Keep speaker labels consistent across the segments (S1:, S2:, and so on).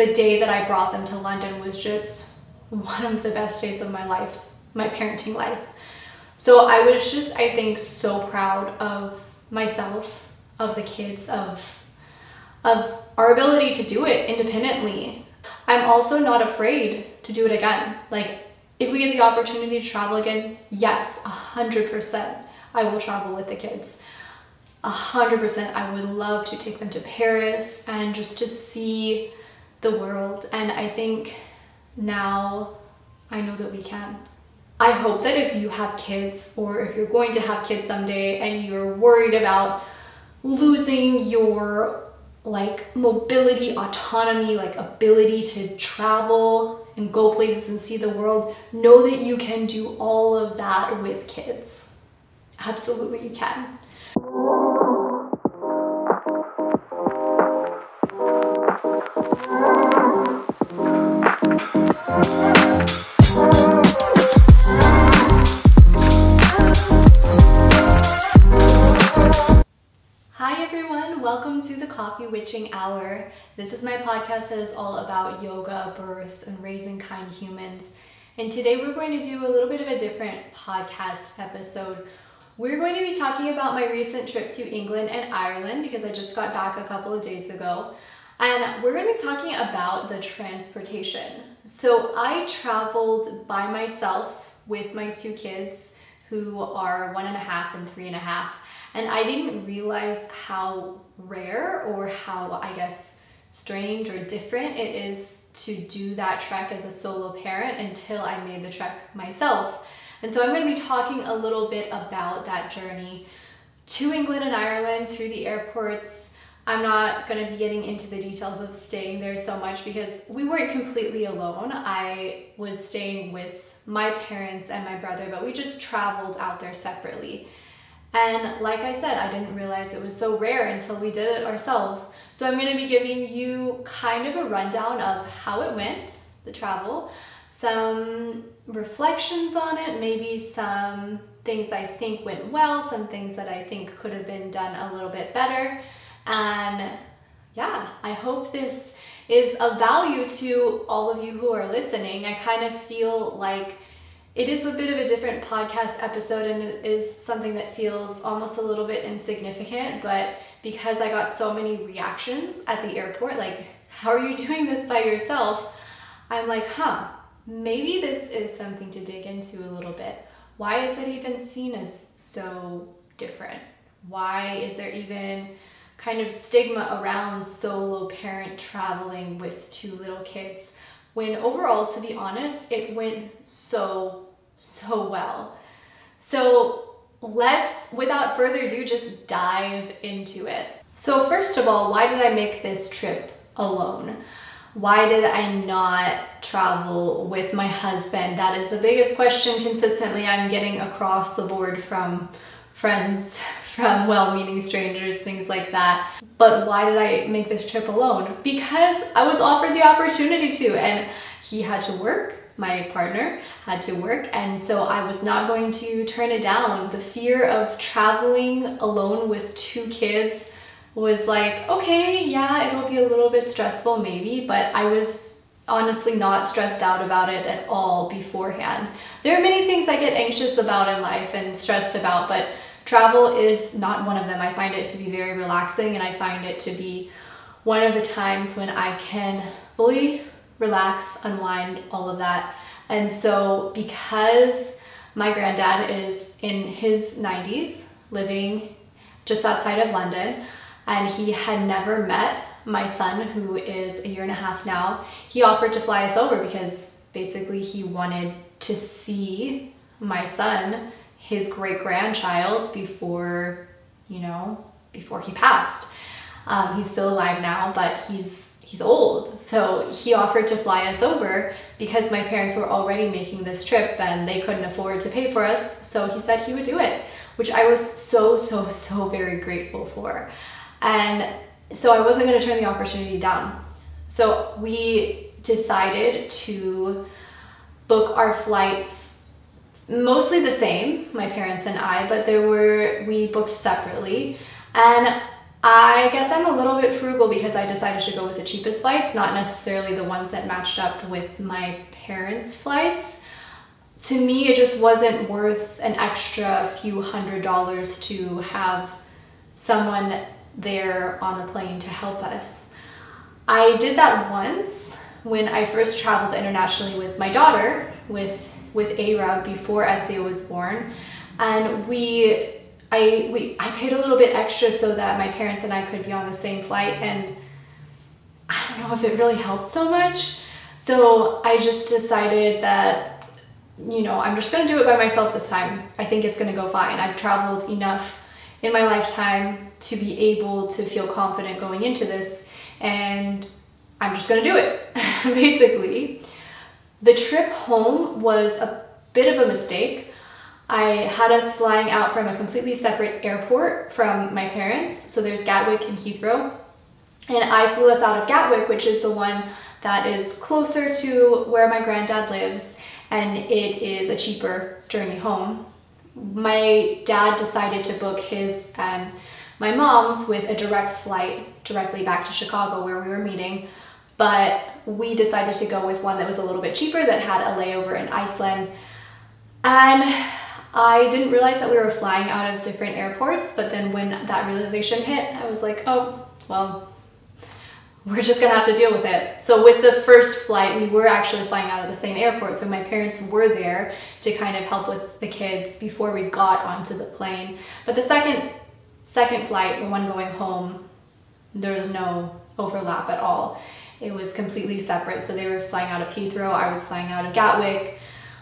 S1: the day that I brought them to London was just one of the best days of my life, my parenting life. So I was just, I think, so proud of myself, of the kids, of our ability to do it independently. I'm also not afraid to do it again. Like, if we get the opportunity to travel again, yes, 100%, I will travel with the kids. 100%, I would love to take them to Paris and just to see the world. And I think now I know that we can. I hope that if you have kids, or if you're going to have kids someday and you're worried about losing your like mobility, autonomy, like ability to travel and go places and see the world, know that you can do all of that with kids. Absolutely you can. Welcome to the Coffee Witching Hour. This is my podcast that is all about yoga, birth, and raising kind humans. And today we're going to do a little bit of a different podcast episode. We're going to be talking about my recent trip to England and Ireland because I just got back a couple of days ago. And we're going to be talking about the transportation. So I traveled by myself with my two kids who are 1.5 and 3.5. And I didn't realize how rare, or how, I guess, strange or different it is to do that trek as a solo parent until I made the trek myself. And so I'm going to be talking a little bit about that journey to England and Ireland through the airports. I'm not going to be getting into the details of staying there so much because we weren't completely alone. I was staying with my parents and my brother, but we just traveled out there separately. And like I said, I didn't realize it was so rare until we did it ourselves. So I'm going to be giving you kind of a rundown of how it went, the travel, some reflections on it, maybe some things I think went well, some things that I think could have been done a little bit better. And yeah, I hope this is of value to all of you who are listening. I kind of feel like it is a bit of a different podcast episode, and it is something that feels almost a little bit insignificant, but because I got so many reactions at the airport, like, how are you doing this by yourself? I'm like, maybe this is something to dig into a little bit. Why is it even seen as so different? Why is there even kind of stigma around solo parent traveling with two little kids? When overall, to be honest, it went so well. So let's, without further ado, just dive into it. So first of all, why did I make this trip alone? Why did I not travel with my husband? That is the biggest question consistently I'm getting across the board from friends, from well-meaning strangers, things like that. But why did I make this trip alone? Because I was offered the opportunity to, and he had to work, my partner had to work, and so I was not going to turn it down. The fear of traveling alone with two kids was like, okay, yeah, it'll be a little bit stressful maybe, but I was honestly not stressed out about it at all beforehand. There are many things I get anxious about in life and stressed about, but travel is not one of them. I find it to be very relaxing, and I find it to be one of the times when I can fully relax, unwind, all of that. And so because my granddad is in his 90s, living just outside of London, and he had never met my son, who is 1.5 years now, he offered to fly us over because basically he wanted to see my son, his great-grandchild, before he passed. He's still alive now, but he's old. So he offered to fly us over because my parents were already making this trip and they couldn't afford to pay for us. So he said he would do it, which I was so very grateful for. And so I wasn't going to turn the opportunity down. So we decided to book our flights mostly the same, my parents and I, but we booked separately. And I guess I'm a little bit frugal because I decided to go with the cheapest flights, not necessarily the ones that matched up with my parents' flights. To me, it just wasn't worth an extra few $100s to have someone there on the plane to help us. I did that once when I first traveled internationally with my daughter, with Ara, before Ezio was born, and I paid a little bit extra so that my parents and I could be on the same flight, and I don't know if it really helped so much. So I just decided that, you know, I'm just gonna do it by myself this time. I think it's gonna go fine. I've traveled enough in my lifetime to be able to feel confident going into this, and I'm just gonna do it, basically. The trip home was a bit of a mistake. I had us flying out from a completely separate airport from my parents. So there's Gatwick and Heathrow. And I flew us out of Gatwick, which is the one that is closer to where my granddad lives, and it is a cheaper journey home. My dad decided to book his and my mom's with a direct flight directly back to Chicago where we were meeting, but we decided to go with one that was a little bit cheaper that had a layover in Iceland. And I didn't realize that we were flying out of different airports, but then when that realization hit, I was like, oh, well, we're just gonna have to deal with it. So with the first flight, we were actually flying out of the same airport, so my parents were there to kind of help with the kids before we got onto the plane. But the second flight, the one going home, there was no overlap at all. It was completely separate. So they were flying out of Heathrow, I was flying out of Gatwick.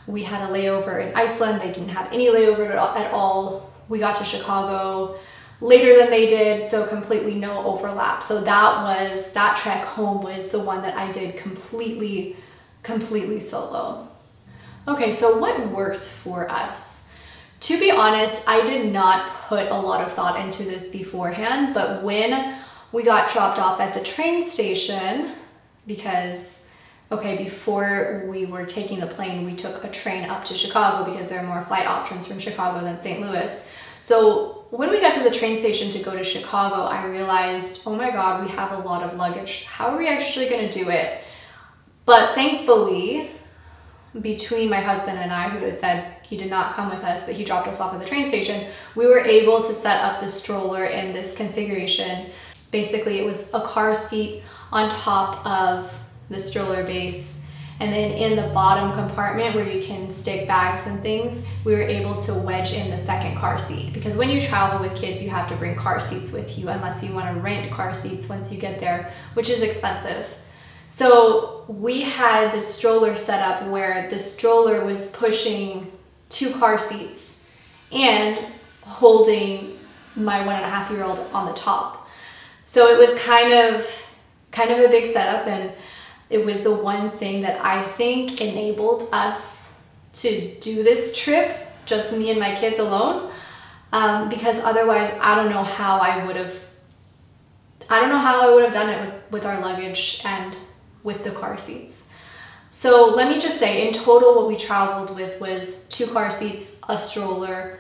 S1: We had a layover in Iceland. They didn't have any layover at all. We got to Chicago later than they did, so completely no overlap. So that trek home was the one that I did completely solo. Okay, so what worked for us? To be honest, I did not put a lot of thought into this beforehand, but when we got dropped off at the train station, because okay, before we were taking the plane, we took a train up to Chicago because there are more flight options from Chicago than St. Louis. So when we got to the train station to go to Chicago, I realized, oh my God, we have a lot of luggage. How are we actually gonna do it? But thankfully, between my husband and I, who has said he did not come with us, but he dropped us off at the train station, we were able to set up the stroller in this configuration. Basically, it was a car seat on top of the stroller base, and then in the bottom compartment where you can stick bags and things, we were able to wedge in the second car seat, because when you travel with kids you have to bring car seats with you unless you want to rent car seats once you get there, which is expensive. So we had the stroller set up where the stroller was pushing 2 car seats and holding my 1.5-year-old on the top. So it was kind of a big setup, and it was the one thing that I think enabled us to do this trip, just me and my kids alone, because otherwise I don't know how I would have done it with our luggage and with the car seats. So let me just say, in total what we traveled with was 2 car seats, a stroller,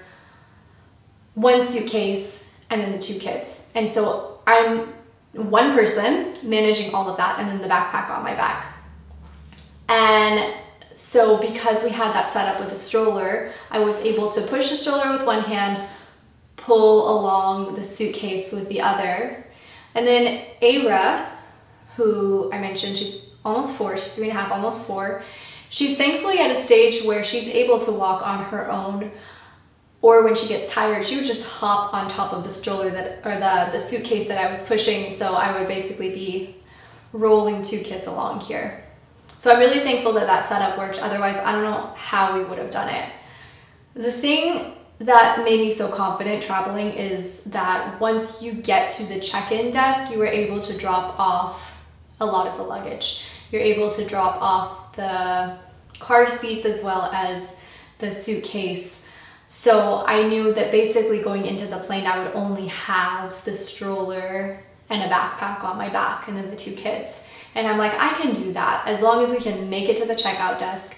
S1: 1 suitcase, and then the 2 kids. And so I'm one person managing all of that, and then the backpack on my back. And so because we had that set up with a stroller, I was able to push the stroller with one hand, pull along the suitcase with the other. And then Ara, who I mentioned, she's almost 4, she's 3.5, almost 4. She's thankfully at a stage where she's able to walk on her own, or when she gets tired, she would just hop on top of the stroller or the suitcase that I was pushing. So I would basically be rolling 2 kids along here. So I'm really thankful that that setup worked. Otherwise, I don't know how we would have done it. The thing that made me so confident traveling is that once you get to the check-in desk, you were able to drop off a lot of the luggage. You're able to drop off the car seats as well as the suitcase. So I knew that basically going into the plane, I would only have the stroller and a backpack on my back and then the 2 kids. And I'm like, I can do that. As long as we can make it to the checkout desk,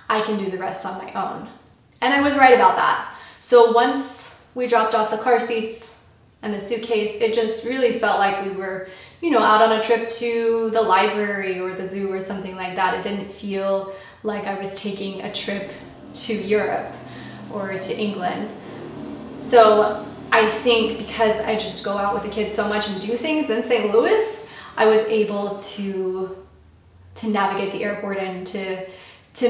S1: I can do the rest on my own. And I was right about that. So once we dropped off the car seats, and the suitcase, it just really felt like we were, out on a trip to the library or the zoo or something like that. It didn't feel like I was taking a trip to Europe or to England. So I think because I just go out with the kids so much and do things in St. Louis, I was able to navigate the airport and to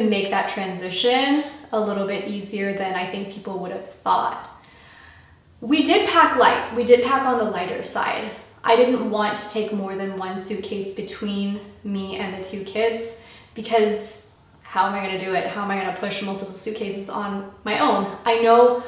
S1: make that transition a little bit easier than I think people would have thought. We did pack light. We did pack on the lighter side. I didn't want to take more than one suitcase between me and the two kids because how am I going to do it? How am I going to push multiple suitcases on my own? I know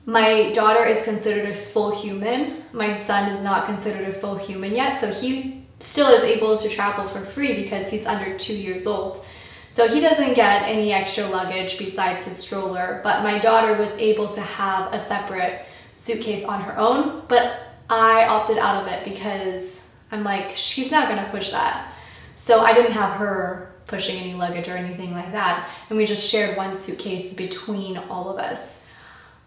S1: my daughter is considered a full human. My son is not considered a full human yet, so he still is able to travel for free because he's under 2 years old. So he doesn't get any extra luggage besides his stroller, but my daughter was able to have a separate suitcase on her own, but I opted out of it because I'm like, she's not gonna push that. So I didn't have her pushing any luggage or anything like that, and we just shared one suitcase between all of us.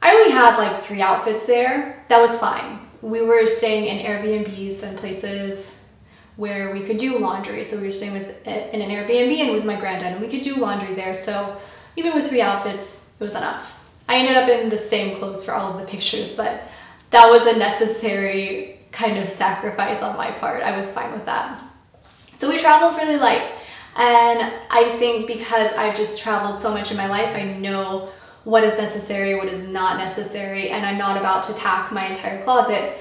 S1: I only had like 3 outfits there. That was fine. We were staying in Airbnbs and places where we could do laundry. So we were staying in an Airbnb and with my granddad, and we could do laundry there. So even with 3 outfits, it was enough. I ended up in the same clothes for all of the pictures, but that was a necessary kind of sacrifice on my part. I was fine with that. So we traveled really light. And I think because I've just traveled so much in my life, I know what is necessary, what is not necessary, and I'm not about to pack my entire closet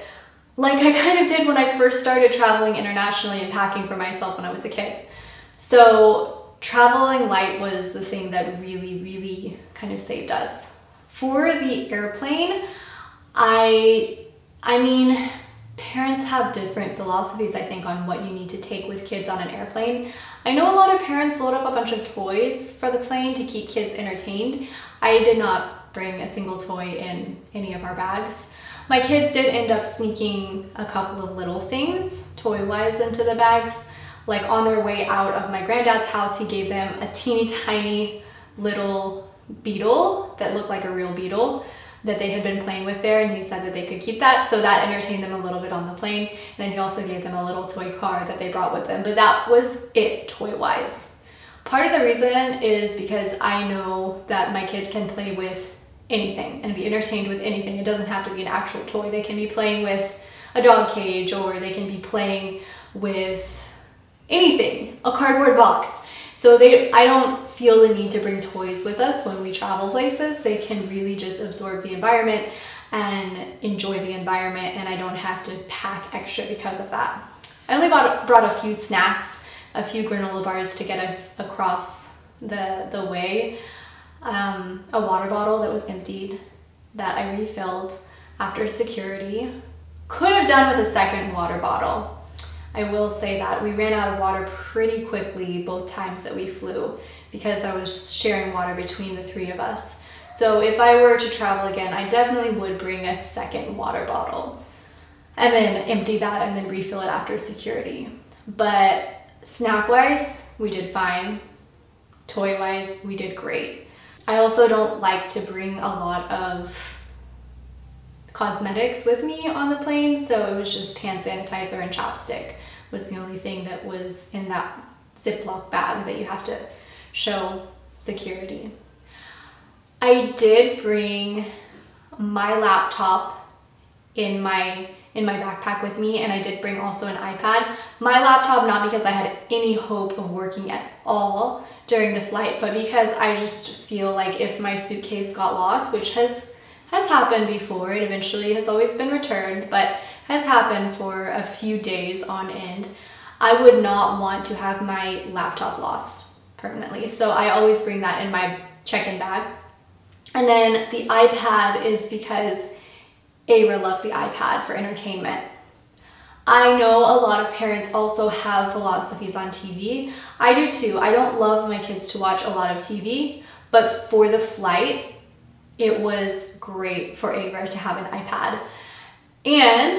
S1: like I kind of did when I first started traveling internationally and packing for myself when I was a kid. So traveling light was the thing that really, really kind of saved us. For the airplane, I mean, parents have different philosophies, I think, on what you need to take with kids on an airplane. I know a lot of parents load up a bunch of toys for the plane to keep kids entertained. I did not bring a single toy in any of our bags. My kids did end up sneaking a couple of little things, toy-wise, into the bags. Like on their way out of my granddad's house, he gave them a teeny tiny little beetle that looked like a real beetle that they had been playing with there, and he said that they could keep that, so that entertained them a little bit on the plane. And then he also gave them a little toy car that they brought with them, but that was it toy-wise. Part of the reason is because I know that my kids can play with anything and be entertained with anything. It doesn't have to be an actual toy. They can be playing with a dog cage, or they can be playing with anything, a cardboard box. So I don't feel the need to bring toys with us when we travel places. They can really just absorb the environment and enjoy the environment, and I don't have to pack extra because of that. I only brought a few snacks, a few granola bars to get us across the way. A water bottle that was emptied that I refilled after security. Could have done with a second water bottle. I will say that we ran out of water pretty quickly both times that we flew because I was sharing water between the 3 of us. So if I were to travel again, I definitely would bring a second water bottle and then empty that and then refill it after security. But snack-wise, we did fine. Toy-wise, we did great. I also don't like to bring a lot of cosmetics with me on the plane, so it was just hand sanitizer and chapstick was the only thing that was in that Ziploc bag that you have to show security. I did bring my laptop in my backpack with me, and I did bring also an iPad. My laptop, not because I had any hope of working at all during the flight, but because I just feel like if my suitcase got lost, which has happened before, it eventually has always been returned, but has happened for a few days on end, I would not want to have my laptop lost permanently. So I always bring that in my check-in bag. And then the iPad is because Ava loves the iPad for entertainment. I know a lot of parents also have philosophies on TV. I do too. I don't love my kids to watch a lot of TV, but for the flight, it was great for Ava to have an iPad. And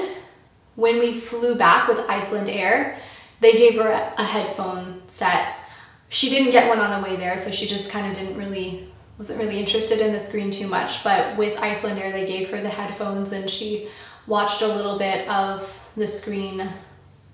S1: when we flew back with Iceland Air, they gave her a headphone set. She didn't get one on the way there, so she just kind of wasn't really interested in the screen too much, but with Iceland Air, they gave her the headphones and she watched a little bit of the screen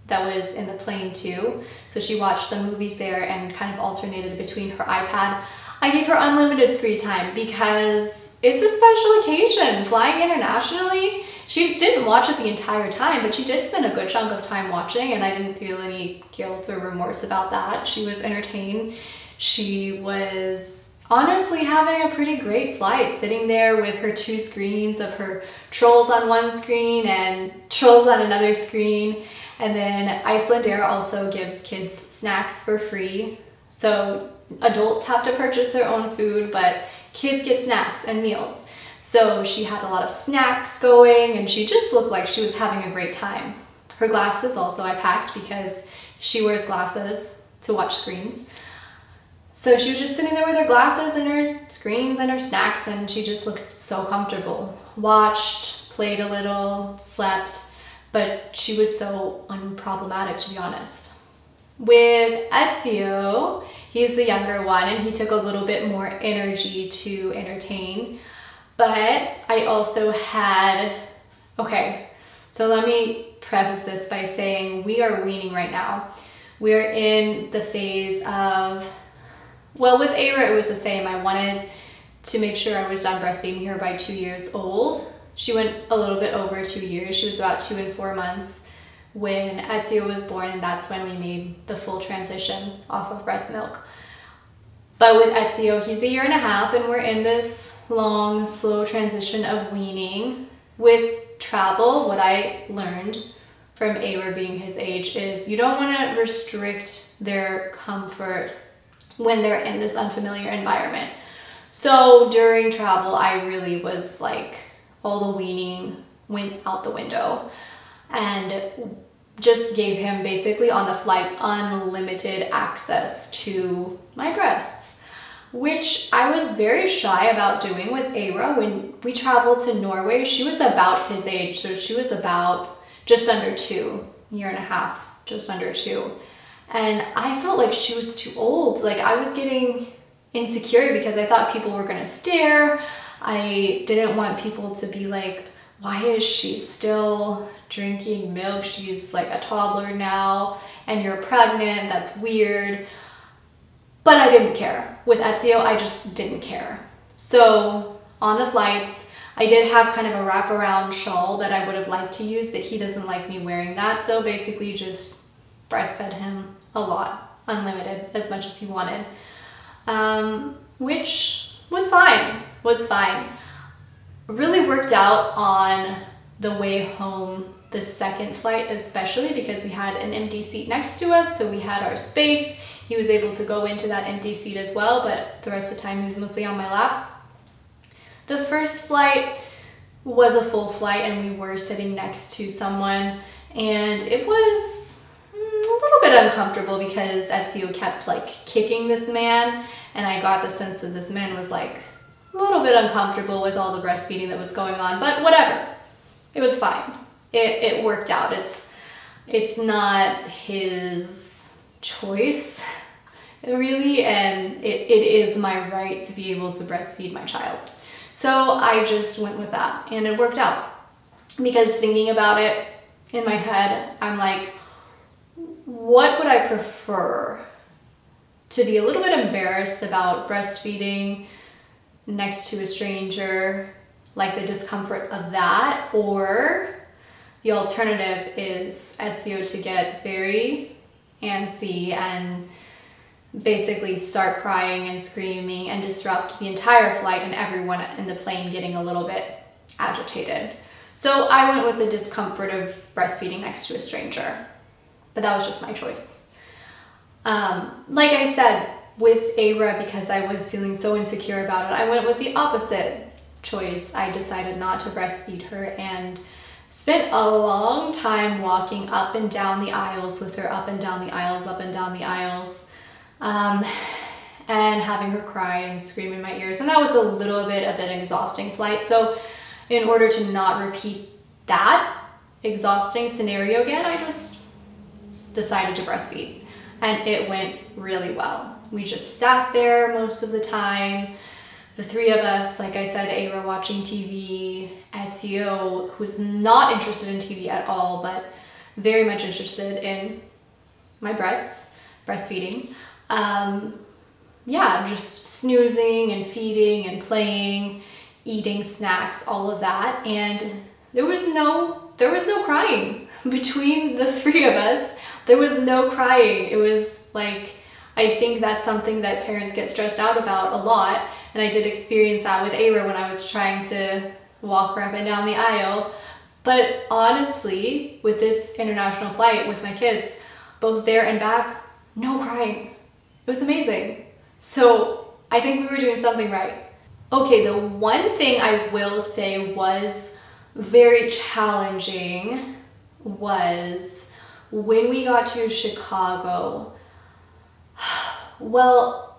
S1: that was in the plane too. So she watched some movies there and kind of alternated between her iPad. I gave her unlimited screen time because it's a special occasion. Flying internationally, she didn't watch it the entire time, but she did spend a good chunk of time watching, and I didn't feel any guilt or remorse about that. She was entertained. She was honestly having a pretty great flight, sitting there with her 2 screens of her Trolls on one screen and Trolls on another screen. And then Iceland Air also gives kids snacks for free. So adults have to purchase their own food, but kids get snacks and meals. So she had a lot of snacks going, and she just looked like she was having a great time. Her glasses also I packed because she wears glasses to watch screens. So she was just sitting there with her glasses and her screens and her snacks, and she just looked so comfortable. Watched, played a little, slept, but she was so unproblematic, to be honest. With Ezio, he's the younger one, and he took a little bit more energy to entertain. But I also had, okay, so let me preface this by saying we are weaning right now. We're in the phase of, well, with Aira, it was the same. I wanted to make sure I was done breastfeeding her by 2 years old. She went a little bit over 2 years. She was about 2 and 4 months when Ezio was born, and that's when we made the full transition off of breast milk. But with Ezio, he's 1.5 years, and we're in this long, slow transition of weaning. With travel, what I learned from Aira being his age is you don't want to restrict their comfort when they're in this unfamiliar environment. So during travel, I really was like, all the weaning went out the window and just gave him basically on the flight unlimited access to my breasts, which I was very shy about doing with Aira. When we traveled to Norway, she was about his age, so she was about just under 2, 1.5 years, just under 2. And I felt like she was too old. Like I was getting insecure because I thought people were gonna stare. I didn't want people to be like, why is she still drinking milk? She's like a toddler now and you're pregnant, that's weird. But I didn't care. With Ezio, I just didn't care. So on the flights, I did have kind of a wraparound shawl that I would have liked to use, but he doesn't like me wearing that. So basically just breastfed him a lot, unlimited, as much as he wanted, which was fine. Really worked out on the way home, the second flight especially, because we had an empty seat next to us, so we had our space. He was able to go into that empty seat as well, but the rest of the time he was mostly on my lap. The first flight was a full flight and we were sitting next to someone, and it was a little bit uncomfortable because Ezio kept like kicking this man, and I got the sense that this man was like a little bit uncomfortable with all the breastfeeding that was going on, but whatever. It was fine. It worked out. It's not his choice, really, and it is my right to be able to breastfeed my child. So I just went with that, and it worked out. Because thinking about it in my head, I'm like, what would I prefer? To be a little bit embarrassed about breastfeeding next to a stranger, like the discomfort of that, or the alternative is Ezio to get very antsy and basically start crying and screaming and disrupt the entire flight and everyone in the plane getting a little bit agitated. So I went with the discomfort of breastfeeding next to a stranger, but that was just my choice. Like I said, with Aira, because I was feeling so insecure about it, I went with the opposite choice. I decided not to breastfeed her and spent a long time walking up and down the aisles with her, up and down the aisles, and having her cry and scream in my ears. And that was a little bit of an exhausting flight. So in order to not repeat that exhausting scenario again, I just decided to breastfeed. And it went really well. We just sat there most of the time, the three of us, like I said, Ava watching TV, Ezio, who's not interested in TV at all, but very much interested in my breastfeeding. Yeah, just snoozing and feeding and playing, eating snacks, all of that. And there was no crying between the three of us. There was no crying. It was like, I think that's something that parents get stressed out about a lot. And I did experience that with Ava when I was trying to walk her up and down the aisle. But honestly, with this international flight with my kids, both there and back, no crying. It was amazing. So I think we were doing something right. Okay, the one thing I will say was very challenging was when we got to Chicago. Well,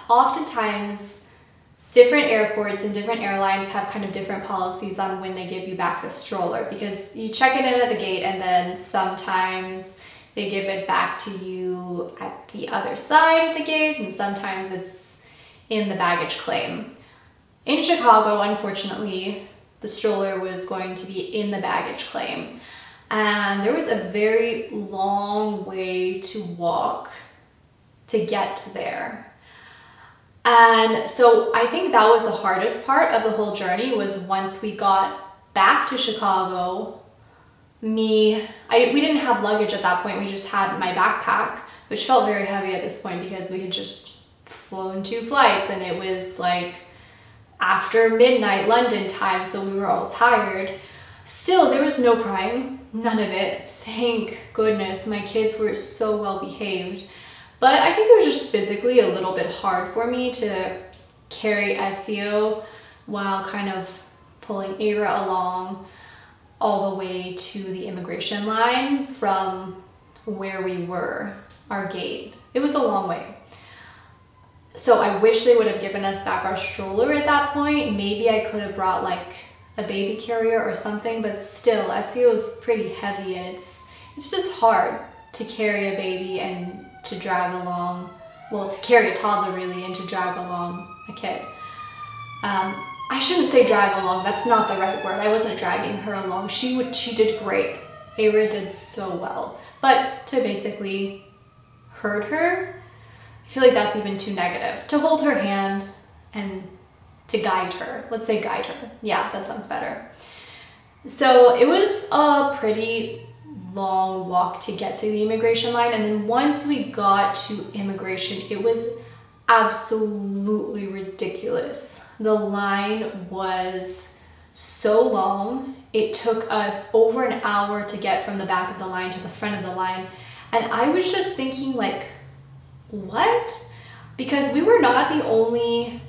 S1: oftentimes different airports and different airlines have kind of different policies on when they give you back the stroller, because you check it in at the gate and then sometimes they give it back to you at the other side of the gate, and sometimes it's in the baggage claim. In Chicago, unfortunately, the stroller was going to be in the baggage claim, and there was a very long way to walk to get there. And so I think that was the hardest part of the whole journey, was once we got back to Chicago, we didn't have luggage at that point. We just had my backpack, which felt very heavy at this point because we had just flown 2 flights and it was like after midnight London time, so we were all tired. Still, there was no crying, none of it. Thank goodness. My kids were so well behaved. But I think it was just physically a little bit hard for me to carry Ezio while kind of pulling Ava along all the way to the immigration line from where we were, our gate. It was a long way. So I wish they would have given us back our stroller at that point. Maybe I could have brought like a baby carrier or something, but still, Ezio is pretty heavy and it's just hard to carry a baby and to drag along, well, to carry a toddler really and to drag along a kid. I shouldn't say drag along, that's not the right word. I wasn't dragging her along. She did great. Ava did so well. But to basically herd her, I feel like that's even too negative. To hold her hand and to guide her. Let's say guide her. Yeah, that sounds better. So it was a pretty long walk to get to the immigration line, and then once we got to immigration, it was absolutely ridiculous. The line was so long. It took us over an hour to get from the back of the line to the front of the line, and I was just thinking like, what? Because we were not the only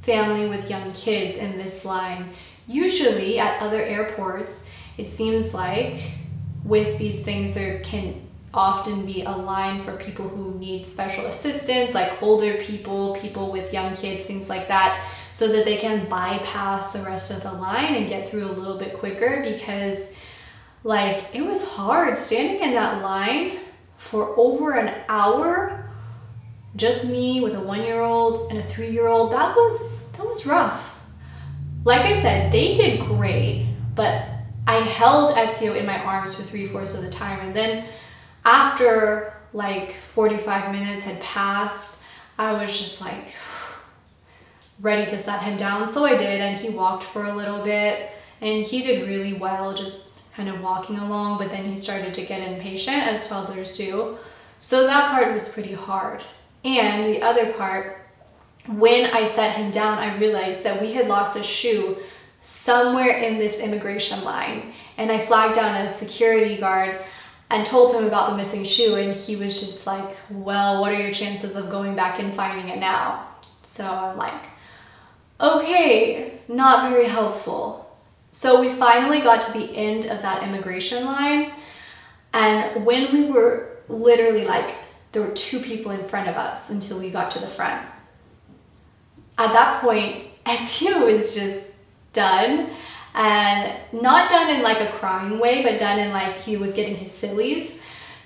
S1: family with young kids in this line. Usually at other airports, it seems like with these things, there can often be a line for people who need special assistance, like older people, people with young kids, things like that, so that they can bypass the rest of the line and get through a little bit quicker, because like it was hard standing in that line for over an hour. Just me with a 1-year-old and a 3-year-old, that was rough. Like I said, they did great, but I held Ezio in my arms for 3/4 of the time, and then after like 45 minutes had passed, I was just like ready to set him down. So I did, and he walked for a little bit, and he did really well, just kind of walking along, but then he started to get impatient, as toddlers do. So that part was pretty hard. And the other part, when I set him down, I realized that we had lost a shoe somewhere in this immigration line, and I flagged down a security guard and told him about the missing shoe, and he was just like, well, what are your chances of going back and finding it now? So I'm like, okay, not very helpful. So we finally got to the end of that immigration line, and when we were literally like, there were 2 people in front of us until we got to the front. At that point, Ezio was just done, and not done in like a crying way, but done in like he was getting his sillies.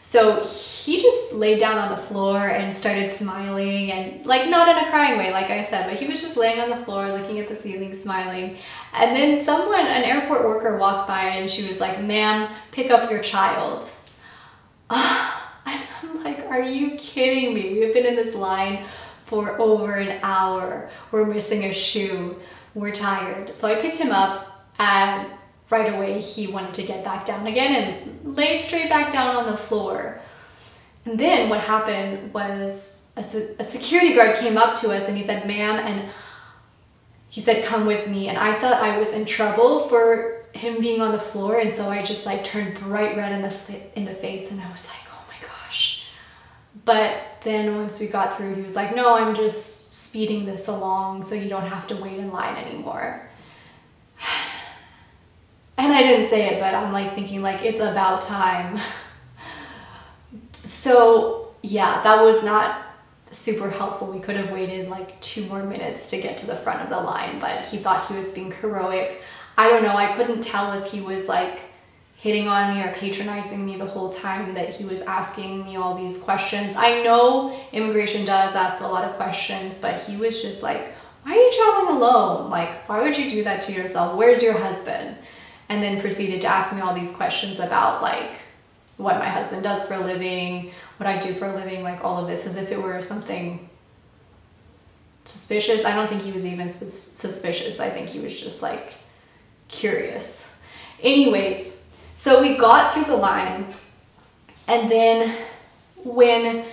S1: So he just laid down on the floor and started smiling, and like not in a crying way, like I said, but he was just laying on the floor looking at the ceiling, smiling. And then an airport worker walked by and she was like, "Ma'am, pick up your child." And I'm like, are you kidding me? We've been in this line for over an hour. We're missing a shoe. We're tired. So I picked him up, and right away he wanted to get back down again and laid straight back down on the floor. And then what happened was a security guard came up to us and he said, "Ma'am," and he said, "Come with me." And I thought I was in trouble for him being on the floor, and so I just like turned bright red in the face, and I was like, oh my gosh. But then once we got through, he was like, "No, I'm just speeding this along so you don't have to wait in line anymore." And I didn't say it, but I'm like thinking like, it's about time. So yeah, that was not super helpful. We could have waited like 2 more minutes to get to the front of the line, but he thought he was being heroic. I don't know, I couldn't tell if he was like hitting on me or patronizing me the whole time that he was asking me all these questions. I know immigration does ask a lot of questions, but he was just like, "Why are you traveling alone? Like, why would you do that to yourself? Where's your husband?" And then proceeded to ask me all these questions about like what my husband does for a living, what I do for a living, like all of this, as if it were something suspicious. I don't think he was even suspicious. I think he was just like curious. Anyways, so we got through the line, and then when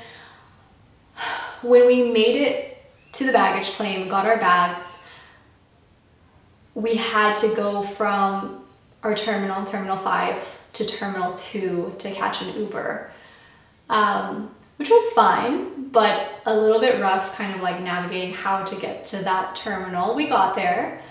S1: we made it to the baggage claim, got our bags, we had to go from our terminal 5, to terminal 2 to catch an Uber, which was fine, but a little bit rough, kind of like navigating how to get to that terminal. We got there,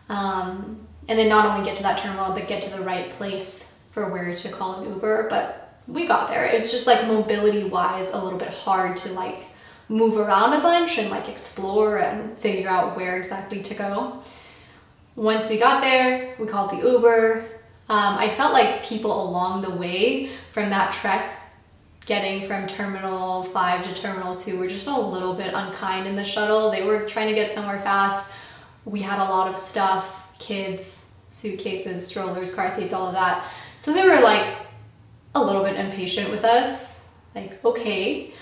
S1: and then not only get to that terminal, but get to the right place for where to call an Uber, but we got there. It's just like mobility wise a little bit hard to like move around a bunch and like explore and figure out where exactly to go. Once we got there, we called the Uber. I felt like people along the way from that trek, getting from terminal 5 to terminal 2, were just a little bit unkind in the shuttle. They were trying to get somewhere fast. We had a lot of stuff, kids, suitcases, strollers, car seats, all of that. So they were like a little bit impatient with us. Like, okay.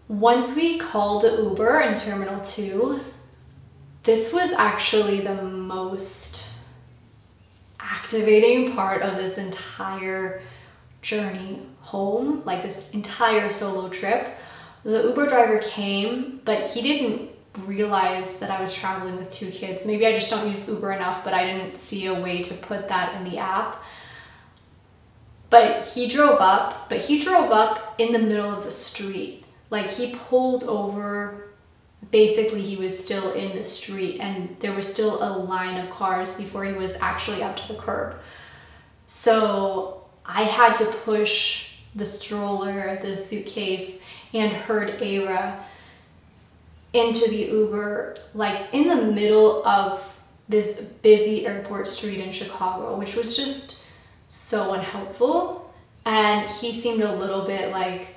S1: Once we called the Uber in terminal 2, this was actually the most activating part of this entire journey home, like this entire solo trip. The Uber driver came, but he didn't realize that I was traveling with 2 kids. Maybe I just don't use Uber enough, but I didn't see a way to put that in the app. But he drove up in the middle of the street. Like, he pulled over. Basically, he was still in the street, and there was still a line of cars before he was actually up to the curb. So I had to push the stroller, the suitcase, and herd Ara into the Uber, like in the middle of this busy airport street in Chicago, which was just so unhelpful. And he seemed a little bit like,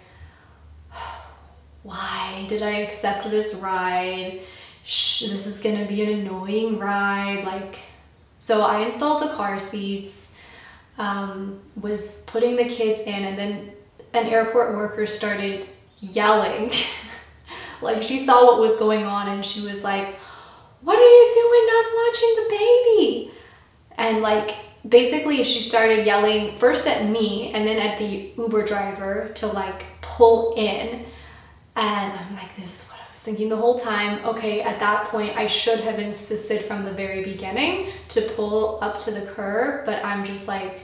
S1: why did I accept this ride? This is gonna be an annoying ride. Like, so I installed the car seats, was putting the kids in, and then an airport worker started yelling. Like, she saw what was going on and she was like, "What are you doing not watching the baby?" And like, basically she started yelling first at me and then at the Uber driver to like pull in. And I'm like, this is what I was thinking the whole time. Okay, at that point, I should have insisted from the very beginning to pull up to the curb, but I'm just like,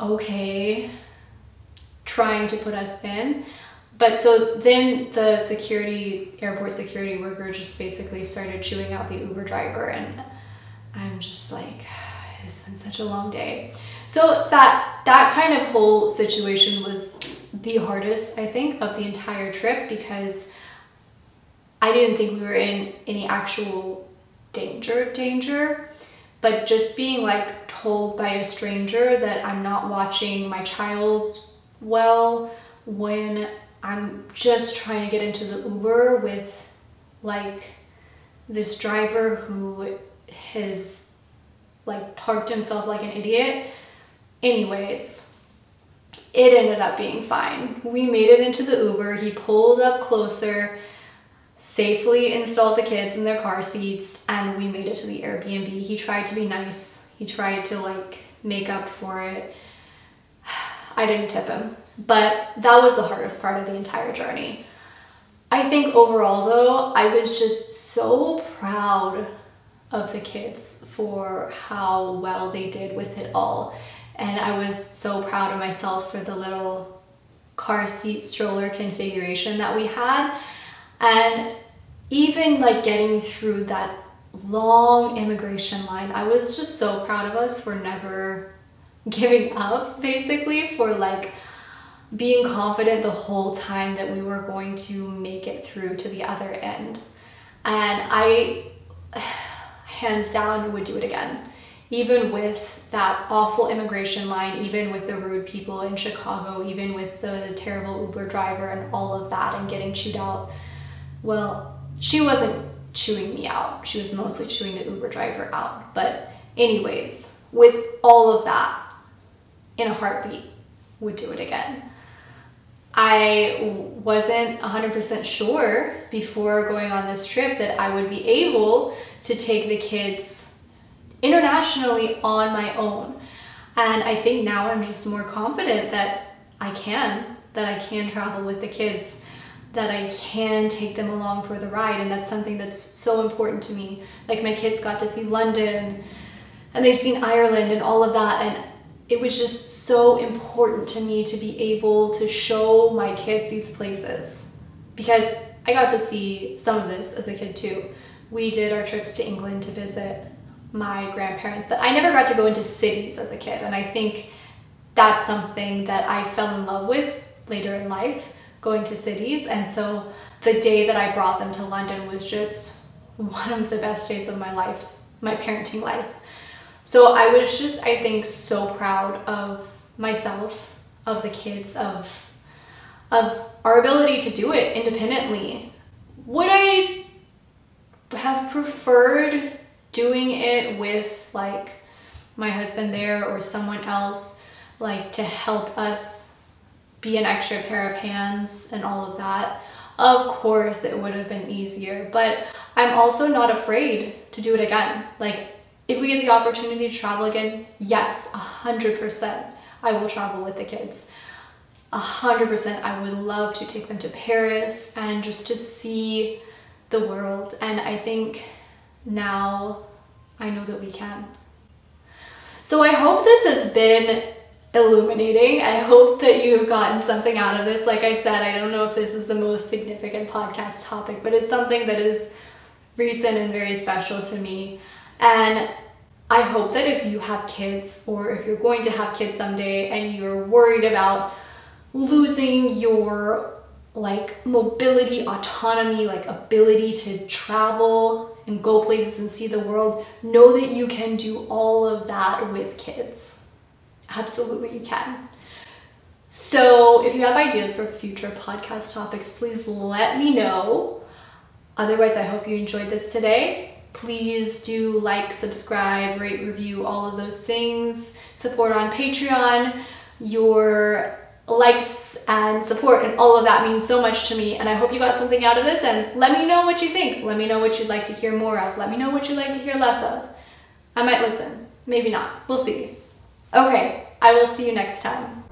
S1: okay, trying to put us in. But so then the airport security worker just basically started chewing out the Uber driver, and I'm just like, it's been such a long day. So that kind of whole situation was the hardest, I think, of the entire trip, because I didn't think we were in any actual danger, but just being like told by a stranger that I'm not watching my child well when I'm just trying to get into the Uber with like this driver who has like parked himself like an idiot. Anyways, it ended up being fine. We made it into the Uber. He pulled up closer, safely installed the kids in their car seats, and we made it to the Airbnb. He tried to be nice. He tried to like make up for it. I didn't tip him, but that was the hardest part of the entire journey. I think overall though, I was just so proud of the kids for how well they did with it all. And I was so proud of myself for the little car seat stroller configuration that we had. And even like getting through that long immigration line, I was just so proud of us for never giving up, basically, for like being confident the whole time that we were going to make it through to the other end. And I, hands down, would do it again. Even with that awful immigration line, even with the rude people in Chicago, even with the terrible Uber driver and all of that and getting chewed out. Well, she wasn't chewing me out. She was mostly chewing the Uber driver out. But anyways, with all of that, in a heartbeat, would do it again. I wasn't 100% sure before going on this trip that I would be able to take the kids internationally on my own. And I think now I'm just more confident that I can travel with the kids, that I can take them along for the ride. And that's something that's so important to me. Like my kids got to see London and they've seen Ireland and all of that. And it was just so important to me to be able to show my kids these places, because I got to see some of this as a kid too. We did our trips to England to visit my grandparents, but I never got to go into cities as a kid. And I think that's something that I fell in love with later in life, going to cities. And so the day that I brought them to London was just one of the best days of my life, my parenting life. So I was just, I think, so proud of myself, of the kids, of our ability to do it independently. Would I have preferred doing it with like my husband there or someone else, like to help us be an extra pair of hands and all of that? Of course it would have been easier, but I'm also not afraid to do it again. Like, if we get the opportunity to travel again, yes, 100%, I will travel with the kids. 100%, I would love to take them to Paris and just to see the world. And I think now I know that we can. So I hope this has been illuminating. I hope that you've gotten something out of this. Like I said, I don't know if this is the most significant podcast topic, but it's something that is recent and very special to me. And I hope that if you have kids, or if you're going to have kids someday and you're worried about losing your like mobility, autonomy, like ability to travel and go places and see the world, know that you can do all of that with kids. Absolutely you can. So if you have ideas for future podcast topics, please let me know. Otherwise, I hope you enjoyed this today. Please do like, subscribe, rate, review, all of those things. Support on Patreon. Your likes and support and all of that means so much to me. And I hope you got something out of this, and let me know what you think. Let me know what you'd like to hear more of. Let me know what you'd like to hear less of. I might listen. Maybe not. We'll see. Okay, I will see you next time.